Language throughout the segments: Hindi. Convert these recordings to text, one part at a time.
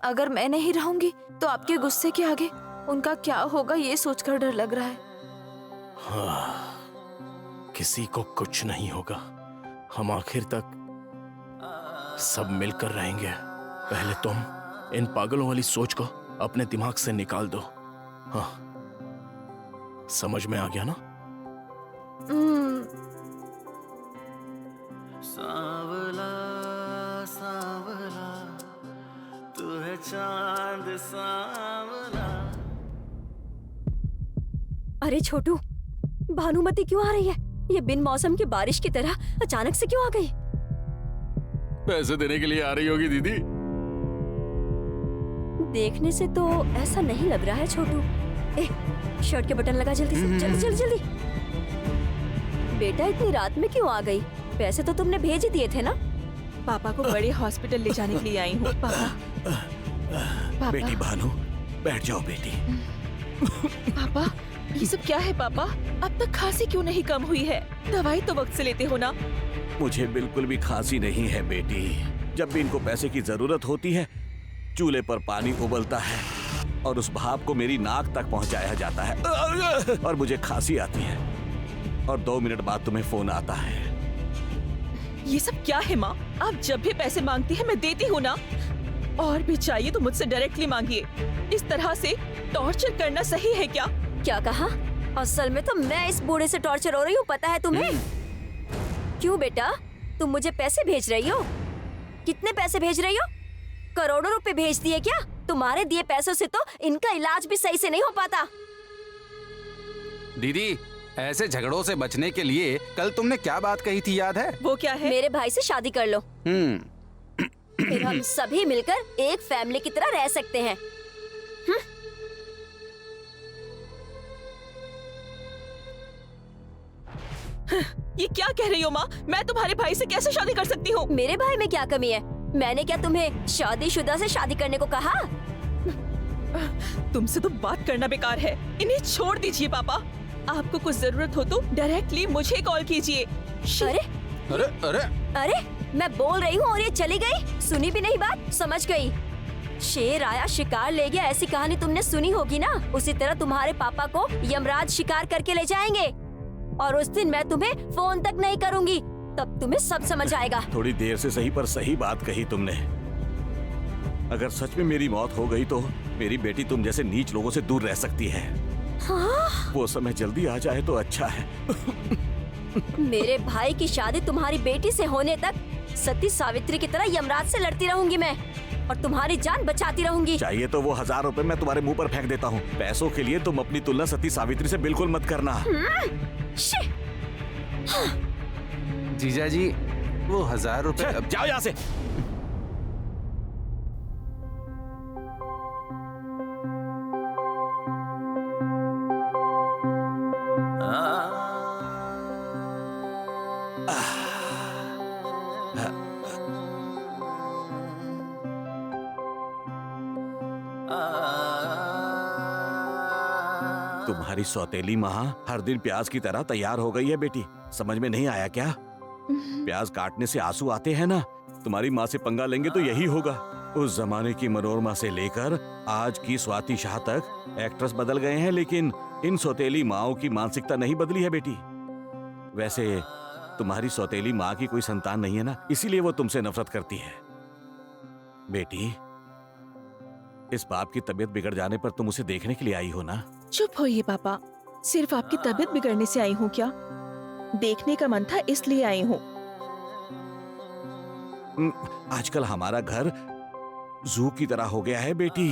अगर मैं नहीं रहूंगी तो आपके गुस्से के आगे उनका क्या होगा ये सोचकर डर लग रहा है। हाँ, किसी को कुछ नहीं होगा। हम आखिर तक सब मिलकर रहेंगे। पहले तुम इन पागलों वाली सोच को अपने दिमाग से निकाल दो। हाँ, समझ में आ गया ना? सांवला सांवला तू है चांद सांवला। अरे छोटू, भानुमति क्यों आ रही है? ये बिन मौसम की बारिश की तरह अचानक से क्यों आ गई? पैसे देने के लिए आ रही होगी दीदी। देखने से तो ऐसा नहीं लग रहा है छोटू। शर्ट के बटन लगा जल्दी से, जल्दी जल्दी जल्दी। बेटा इतनी रात में क्यों आ गई? पैसे तो तुमने भेज ही दिए थे ना। पापा को बड़े हॉस्पिटल ले जाने के लिए आई हूँ। पापा बेटी भानु, बैठ जाओ बेटी। पापा, ये सब क्या है पापा? अब तक खांसी क्यों नहीं कम हुई है? दवाई तो वक्त से लेते हो ना। मुझे बिल्कुल भी खांसी नहीं है बेटी। जब भी इनको पैसे की जरूरत होती है, चूल्हे पर पानी उबलता है और उस भाप को मेरी नाक तक पहुंचाया जाता है और मुझे खांसी आती है और 2 मिनट बाद तुम्हें फोन आता है। ये सब क्या है माँ? आप जब भी पैसे मांगती है मैं देती हूँ ना। और भी चाहिए तो मुझसे डायरेक्टली मांगिए। इस तरह से टॉर्चर करना सही है क्या? क्या कहा? असल में तो मैं इस बूढ़े से टॉर्चर हो रही हूँ, पता है तुम्हें? क्यों बेटा, तुम मुझे पैसे भेज रही हो? कितने पैसे भेज रही हो? करोड़ों रुपए भेज दिए क्या? तुम्हारे दिए पैसों से तो इनका इलाज भी सही से नहीं हो पाता। दीदी, ऐसे झगड़ों से बचने के लिए कल तुमने क्या बात कही थी, याद है? वो क्या है? मेरे भाई से शादी कर लो, फिर हम सभी मिलकर एक फैमिली की तरह रह सकते हैं। ये क्या कह रही हो माँ? मैं तुम्हारे भाई से कैसे शादी कर सकती हूँ? मेरे भाई में क्या कमी है? मैंने क्या तुम्हें शादीशुदा से शादी करने को कहा? तुमसे तो बात करना बेकार है। इन्हें छोड़ दीजिए पापा। आपको कुछ जरूरत हो तो डायरेक्टली मुझे कॉल कीजिए। अरे अरे अरे अरे, मैं बोल रही हूँ और ये चली गई। सुनी भी नहीं बात, समझ गई। शेर आया शिकार ले गया, ऐसी कहानी तुमने सुनी होगी ना। उसी तरह तुम्हारे पापा को यमराज शिकार करके ले जाएंगे और उस दिन मैं तुम्हें फोन तक नहीं करूंगी। तब तुम्हें सब समझ आएगा। थोड़ी देर से सही पर सही बात कही तुमने। अगर सच में मेरी मौत हो गई तो मेरी बेटी तुम जैसे नीच लोगों से दूर रह सकती है। हाँ? वो समय जल्दी आ जाए तो अच्छा है। मेरे भाई की शादी तुम्हारी बेटी से होने तक सती सावित्री की तरह यमराज से लड़ती रहूंगी मैं और तुम्हारी जान बचाती रहूंगी। चाहिए तो वो 1000 रुपए मैं तुम्हारे मुंह पर फेंक देता हूँ। पैसों के लिए तुम अपनी तुलना सती सावित्री से बिल्कुल मत करना। जीजा जी, वो 1000 रुपए जाओ यहाँ से। तुम्हारी सौतेली माँ हर दिन प्याज की तरह तैयार हो गई है बेटी। समझ में नहीं आया क्या? प्याज काटने से आंसू आते हैं ना। तुम्हारी माँ से पंगा लेंगे तो यही होगा। उस जमाने की मनोरमा से लेकर आज की स्वाति शाह तक एक्ट्रेस बदल गए हैं, लेकिन इन सौतेली माँओं की मानसिकता नहीं बदली है बेटी। वैसे तुम्हारी सौतेली माँ की कोई संतान नहीं है ना, इसीलिए वो तुमसे नफरत करती है। बेटी, इस बाप की तबीयत बिगड़ जाने पर तुम उसे देखने के लिए आई हो ना? चुप होइए पापा। सिर्फ आपकी तबीयत बिगड़ने से आई हूँ क्या? देखने का मन था इसलिए आई हूँ। आजकल हमारा घर जू की तरह हो गया है बेटी।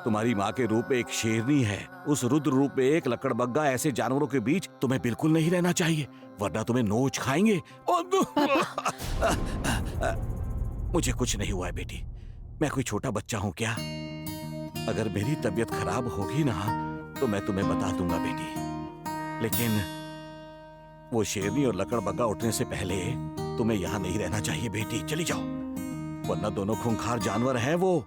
तुम्हारी माँ के रूप में एक शेरनी है, उस रुद्र रूप में एक लकड़बग्गा। ऐसे जानवरों के बीच तुम्हें बिल्कुल नहीं रहना चाहिए, वरना तुम्हें नोच खाएंगे। मुझे कुछ नहीं हुआ है बेटी, मैं कोई छोटा बच्चा हूँ क्या? अगर मेरी तबीयत खराब होगी ना तो मैं तुम्हें बता दूंगा बेटी। लेकिन वो शेरनी और लकड़बग्गा उठने से पहले तुम्हें यहाँ नहीं रहना चाहिए बेटी। चली जाओ, वरना दोनों खूंखार जानवर हैं वो।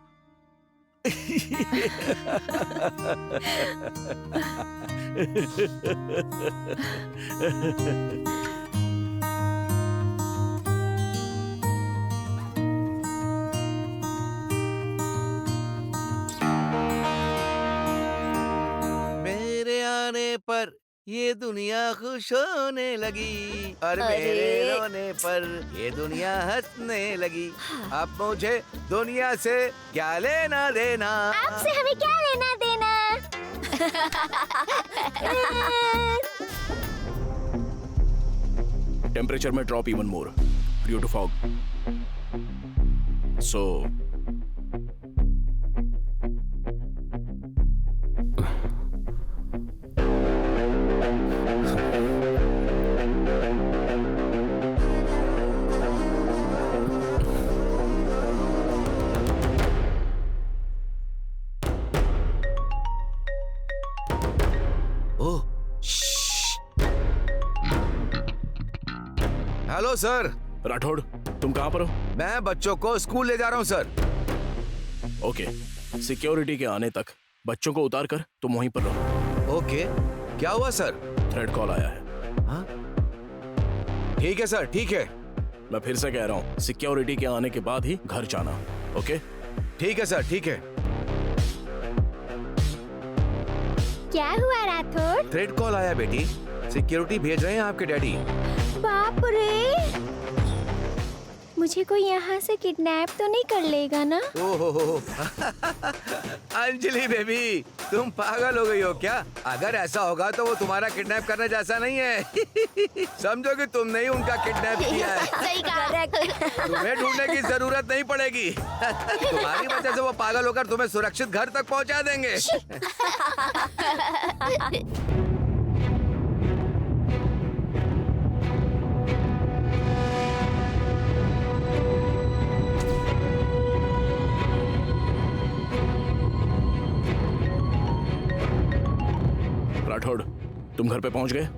पर ये दुनिया खुश होने लगी और अरे। मेरे रोने पर ये दुनिया हंसने लगी। अब मुझे दुनिया से क्या लेना देना। आपसे हमें क्या लेना देना। Temperature may drop even more due to fog. So, oh, hello sir, Rathore, तुम कहाँ पर हो? मैं बच्चों को स्कूल ले जा रहा हूँ सर। ओके, सिक्योरिटी के आने तक बच्चों को उतार कर तुम वहीं पर रहो। ओके, क्या हुआ सर? थ्रेड कॉल आया है। हाँ? ठीक है सर, ठीक है। मैं फिर से कह रहा हूँ, सिक्योरिटी के आने के बाद ही घर जाना। ओके? ठीक है सर, ठीक है। क्या हुआ राठौड़? थ्रेड कॉल आया बेटी, सिक्योरिटी भेज रहे हैं आपके डैडी। बाप रे, मुझे कोई यहाँ से किडनैप तो नहीं कर लेगा ना? ओहो, अंजलि बेबी, तुम पागल हो गई हो क्या? अगर ऐसा होगा तो वो तुम्हारा किडनैप करने जैसा नहीं है। समझो कि तुमने ही उनका किडनैप किया है। सही कहा। तुम्हें ढूंढने की जरूरत नहीं पड़ेगी। तुम्हारी वजह से वो पागल होकर तुम्हें सुरक्षित घर तक पहुंचा देंगे। राठौड़, तुम घर पे पहुंच गए?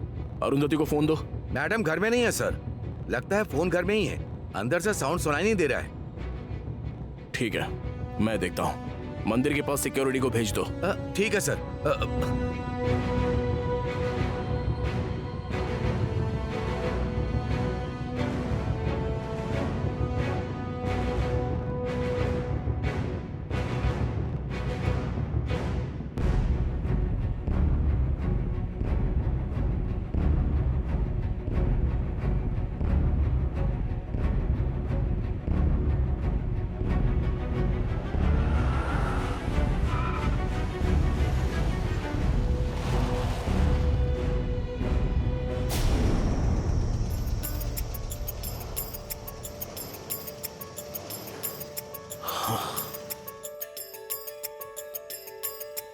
अरुंधति को फोन दो। मैडम घर में नहीं है सर, लगता है फोन घर में ही है। अंदर से साउंड सुनाई नहीं दे रहा है। ठीक है, मैं देखता हूँ। मंदिर के पास सिक्योरिटी को भेज दो। ठीक है सर।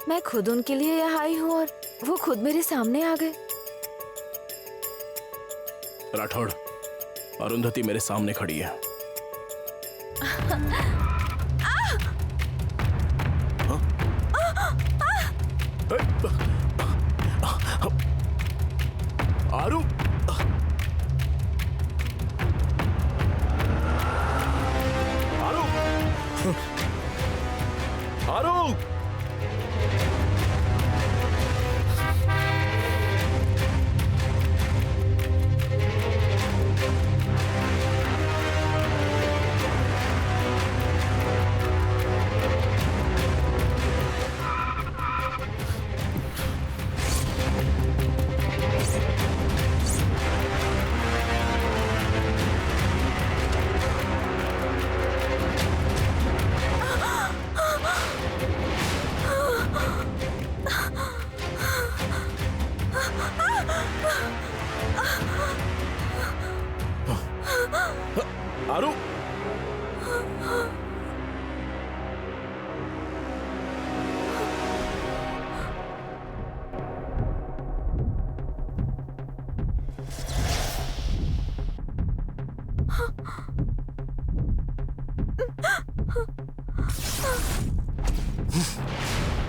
मैं खुद उनके लिए यहाँ आई हूँ और वो खुद मेरे सामने आ गए। राठौड़, अरुंधति मेरे सामने खड़ी है। आरू, आरू, आरू, आरू,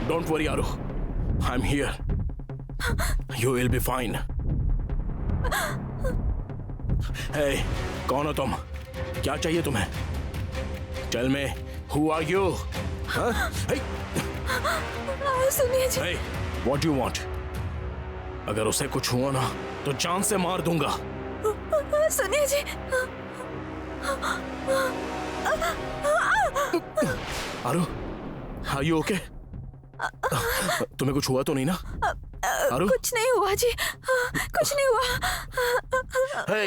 Don't worry, Aru. I'm here. You will be fine. Hey, कौन हो तुम? क्या चाहिए तुम्हें? Tell me, who are you? Huh? Hey, सुनिए जी, hey, what do you want? अगर उसे कुछ हुआ ना, तो जान से मार दूंगा। सुनिए जी। आरू, are you okay? तुम्हें कुछ हुआ तो नहीं ना? आरू? कुछ नहीं हुआ जी, कुछ नहीं हुआ। हे,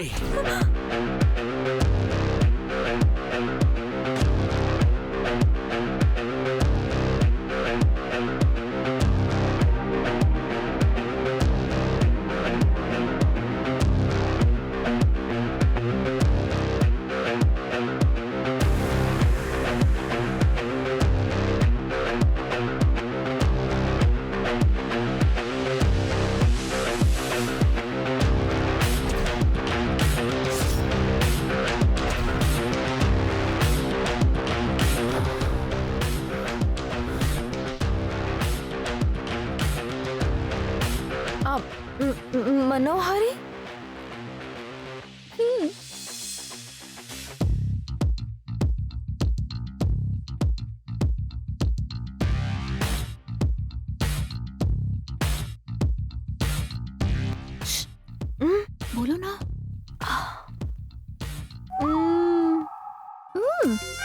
मनोहरी, बोलो ना।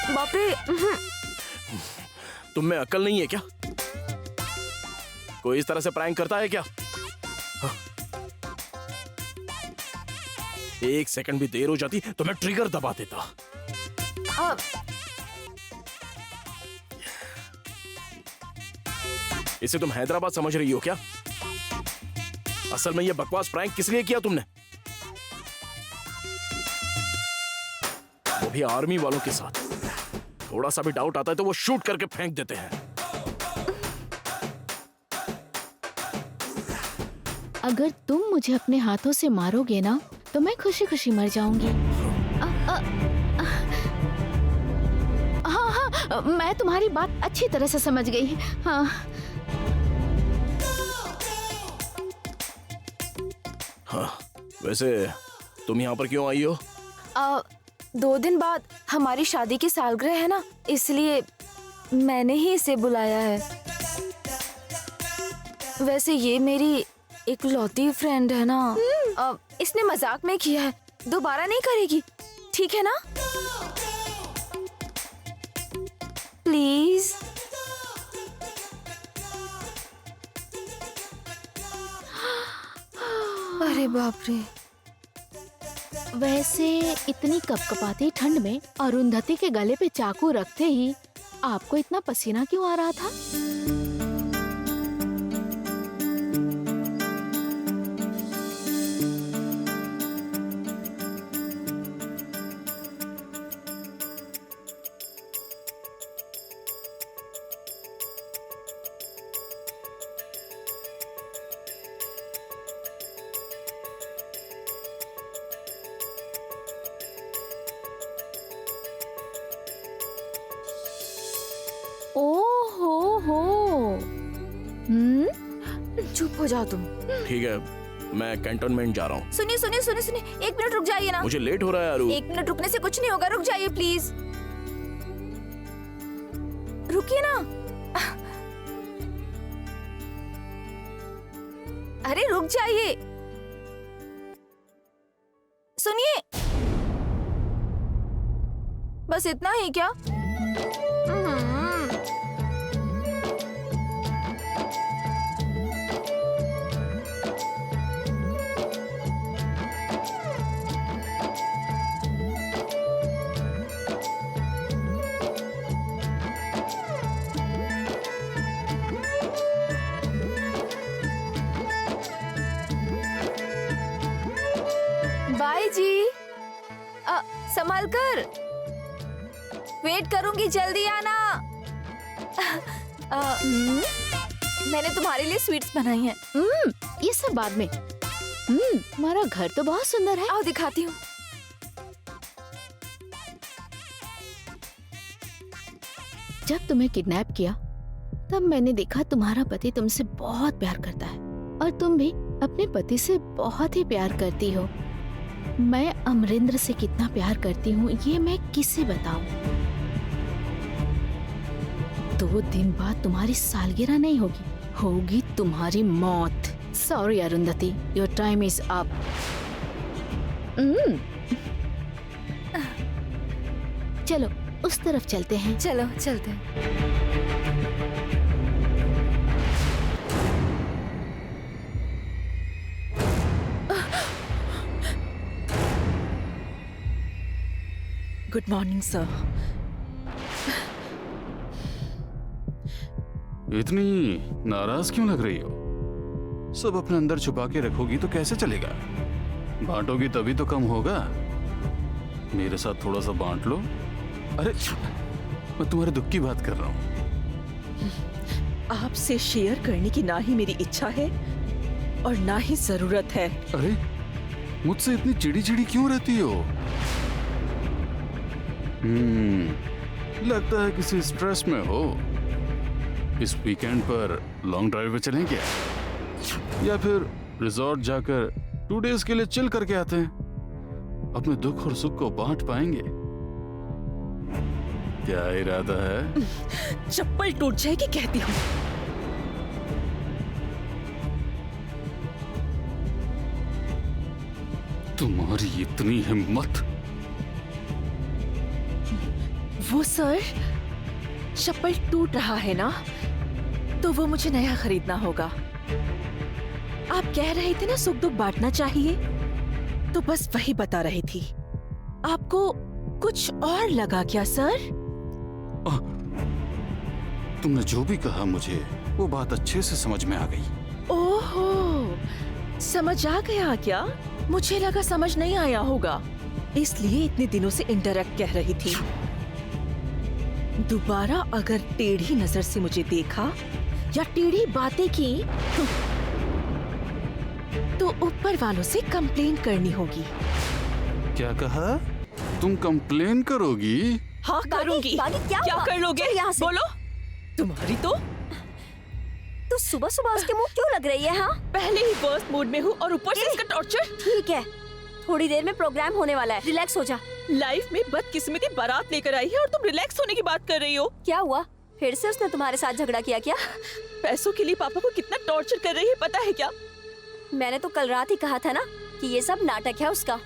बाप रे, तुम में अकल नहीं है क्या? कोई इस तरह से प्रैंक करता है क्या? हाँ। 1 सेकंड भी देर हो जाती तो मैं ट्रिगर दबा देता। इसे तुम हैदराबाद समझ रही हो क्या? असल में ये बकवास प्रैंक किस लिए किया तुमने? वो भी आर्मी वालों के साथ। थोड़ा सा भी डाउट आता है तो वो शूट करके फेंक देते हैं। अगर तुम मुझे अपने हाथों से मारोगे ना तो मैं खुशी खुशी मर जाऊंगी। हाँ हाँ, मैं तुम्हारी बात अच्छी तरह से समझ गई। हाँ हाँ, वैसे तुम यहाँ पर क्यों आई हो? 2 दिन बाद हमारी शादी की सालगिरह है ना, इसलिए मैंने ही इसे बुलाया है। वैसे ये मेरी इकलौती फ्रेंड है ना, इसने मजाक में किया है, दोबारा नहीं करेगी, ठीक है ना? प्लीज। अरे बाप रे। वैसे इतनी कपकपाती ठंड में अरुंधति के गले पे चाकू रखते ही आपको इतना पसीना क्यों आ रहा था? ओहो हो। चुप हो जाओ तुम। ठीक है, मैं कैंटोनमेंट जा रहा हूँ। सुनिए सुनिए सुनिए सुनिए, 1 मिनट रुक जाइए ना। मुझे लेट हो रहा है आरू। 1 मिनट रुकने से कुछ नहीं होगा, रुक जाइए प्लीज। रुकिए ना। अरे रुक जाइए। सुनिए, बस इतना ही क्या? बाय जी। संभाल कर, वेट करूंगी, जल्दी आना। मैंने तुम्हारे लिए स्वीट्स बनाई हैं। ये सब बाद में। हमारा घर तो बहुत सुंदर है। आओ दिखाती हूँ। जब तुम्हें किडनैप किया तब मैंने देखा तुम्हारा पति तुमसे बहुत प्यार करता है और तुम भी अपने पति से बहुत ही प्यार करती हो। मैं अमरिंद्र से कितना प्यार करती हूँ ये मैं किसे बताऊं। 2 दिन बाद तुम्हारी सालगिरह नहीं होगी, होगी तुम्हारी मौत। Sorry Arundhati, your time is up. चलो उस तरफ चलते हैं। चलो चलते हैं। Good morning sir. इतनी नाराज क्यों लग रही हो? सब अपने अंदर छुपा के रखोगी तो कैसे चलेगा? बांटोगी तभी तो कम होगा। मेरे साथ थोड़ा सा बांट लो। अरे मैं तुम्हारे दुख की बात कर रहा हूँ। आपसे शेयर करने की ना ही मेरी इच्छा है और ना ही जरूरत है। अरे मुझसे इतनी चिड़ी चिड़ी क्यों रहती हो? लगता है किसी स्ट्रेस में हो। इस वीकेंड पर लॉन्ग ड्राइव पे चलें क्या? या फिर रिजॉर्ट जाकर 2 डेज के लिए चिल करके आते हैं? अपने दुख और सुख को बांट पाएंगे। क्या इरादा है? चप्पल टूट जाएगी कहती हूँ। तुम्हारी इतनी हिम्मत! वो सर, चप्पल टूट रहा है ना, तो वो मुझे नया खरीदना होगा। आप कह रहे थे ना सुख दुख बांटना चाहिए, तो बस वही बता रही थी। आपको कुछ और लगा क्या सर? तुमने जो भी कहा मुझे वो बात अच्छे से समझ में आ गई। ओहो, समझ आ गया क्या? मुझे लगा समझ नहीं आया होगा, इसलिए इतने दिनों से इनडायरेक्ट कह रही थी। दोबारा अगर टेढ़ी नजर से मुझे देखा या टेढ़ी बातें की तो ऊपर वालों से कंप्लेन करनी होगी। क्या कहा? तुम कंप्लेन करोगी? हाँ करूंगी। बागी, क्या हुआ? कर लोगे? चल यहाँ से। बोलो। तुम्हारी तो तू सुबह सुबह उसके मुंह क्यों लग रही है? हाँ पहले ही वर्स्ट मूड में हूँ और ऊपर से इसका टॉर्चर। ठीक है, थोड़ी देर में प्रोग्राम होने वाला है, रिलैक्स हो जा। लाइफ में बदकिस्मती बारात लेकर आई है और तुम रिलैक्स होने की बात कर रही हो। क्या हुआ? फिर से उसने तुम्हारे साथ झगड़ा किया क्या? पैसों के लिए पापा को कितना टॉर्चर कर रही है पता है क्या? मैंने तो कल रात ही कहा था ना कि ये सब नाटक है उसका।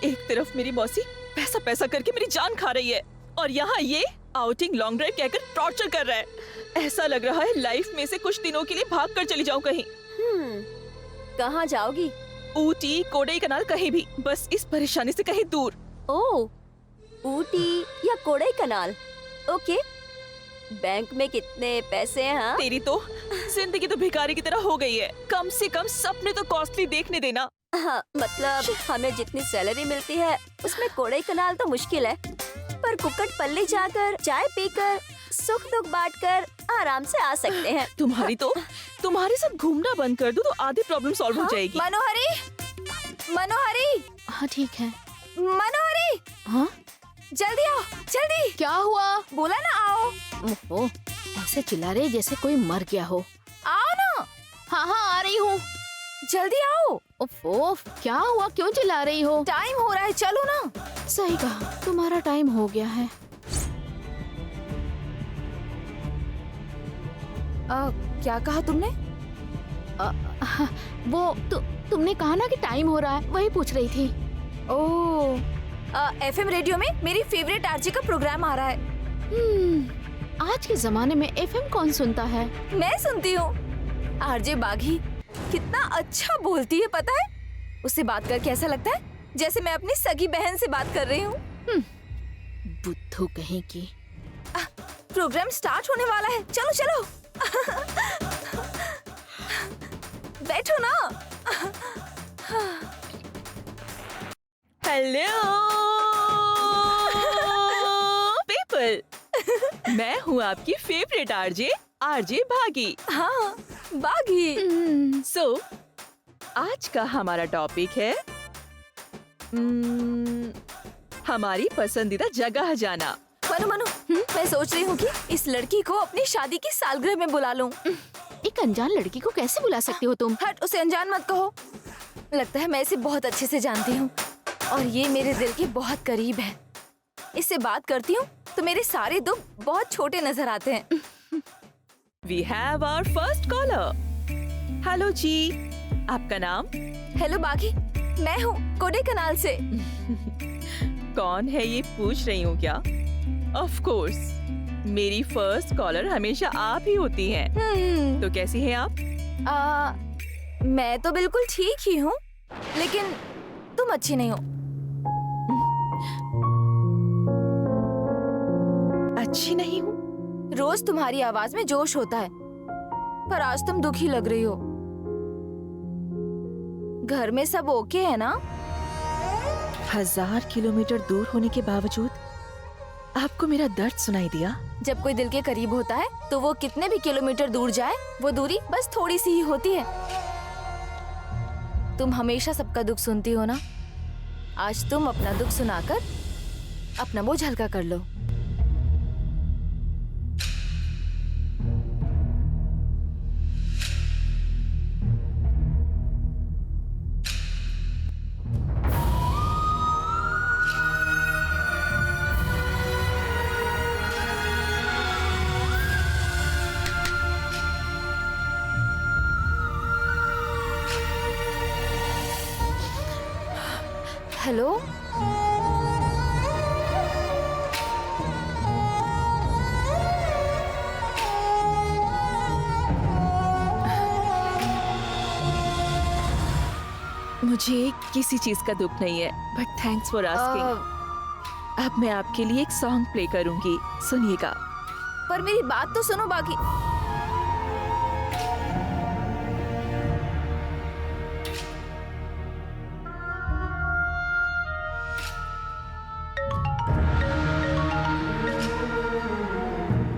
एक तरफ मेरी मौसी पैसा पैसा करके मेरी जान खा रही है और यहाँ ये आउटिंग लॉन्ग ड्राइव कहकर टॉर्चर कर रहा है। ऐसा लग रहा है लाइफ में से कुछ दिनों के लिए भाग कर चली जाऊँ कहीं। कहाँ जाओगी? ऊटी, कोडई कनाल, कहीं भी, बस इस परेशानी से कहीं दूर। ओह, ऊटी या कोडई कनाल, ओके। बैंक में कितने पैसे हैं? हाँ? तेरी तो जिंदगी तो भिखारी की तरह हो गई है। कम से कम सपने तो कॉस्टली देखने देना। हाँ, मतलब हमें जितनी सैलरी मिलती है उसमें कोडई कनाल तो मुश्किल है, पर कुक्कट पल्ली जाकर चाय पीकर सुख दुख बांटकर आराम से आ सकते हैं। तुम्हारे साथ घूमना बंद कर दूं तो आधी प्रॉब्लम सॉल्व हो जाएगी। मनोहरी, मनोहरी, हाँ ठीक है। मनोहरी, हाँ जल्दी आओ, जल्दी। क्या हुआ? बोला ना आओ। ओहो, ऐसे चिल्ला रहे जैसे कोई मर गया हो। आओ ना। हाँ हाँ आ रही हूँ। जल्दी आओ। ओफो, क्या हुआ? क्यों चिल्ला रही हो? टाइम हो रहा है, चलो ना। सही कहा, तुम्हारा टाइम हो गया है। क्या कहा तुमने? वो तुमने कहा ना कि टाइम हो रहा है, वही पूछ रही थी। ओह, एफएम रेडियो में मेरी फेवरेट आरजे का प्रोग्राम आ रहा है। आज के जमाने में एफएम कौन सुनता है? मैं सुनती हूँ। आरजे बागी कितना अच्छा बोलती है पता है? उससे बात करके ऐसा लगता है जैसे मैं अपनी सगी बहन से बात कर रही हूँ। बुद्धू कहीं की। प्रोग्राम स्टार्ट होने वाला है, चलो चलो। बैठो ना। हेलो पीपल, मैं हूँ आपकी फेवरेट आरजे भागी। हाँ, बागी। सो आज का हमारा टॉपिक है हमारी पसंदीदा जगह जाना। मनु मनु, मैं सोच रही हूँ कि इस लड़की को अपनी शादी की सालगिरह में बुला लूं। एक अनजान लड़की को कैसे बुला सकती हो तुम? हट, उसे अनजान मत कहो। लगता है मैं इसे बहुत अच्छे से जानती हूँ और ये मेरे दिल के बहुत करीब है। इससे बात करती हूँ तो मेरे सारे दुख बहुत छोटे नजर आते हैं। We have our first caller. Hello जी, आपका नाम? हेलो बागी, मैं हूँ कोडई कनाल से। कौन है ये पूछ रही हूँ क्या? ऑफ कोर्स, मेरी फर्स्ट कॉलर हमेशा आप ही होती हैं। तो कैसी हैं आप? मैं तो बिल्कुल ठीक ही हूँ, लेकिन तुम अच्छी नहीं हो। अच्छी नहीं हूँ? रोज तुम्हारी आवाज में जोश होता है, पर आज तुम दुखी लग रही हो। घर में सब ओके है ना? 1000 किलोमीटर दूर होने के बावजूद आपको मेरा दर्द सुनाई दिया? जब कोई दिल के करीब होता है तो वो कितने भी किलोमीटर दूर जाए, वो दूरी बस थोड़ी सी ही होती है। तुम हमेशा सबका दुख सुनती हो ना, आज तुम अपना दुख सुनाकर अपना बोझ हल्का कर लो। हेलो, मुझे किसी चीज का दुख नहीं है, बट थैंक्स फॉर आस्किंग। अब मैं आपके लिए एक सॉन्ग प्ले करूंगी, सुनिएगा। पर मेरी बात तो सुनो बाकी।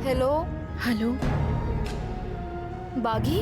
हेलो हेलो, बागी,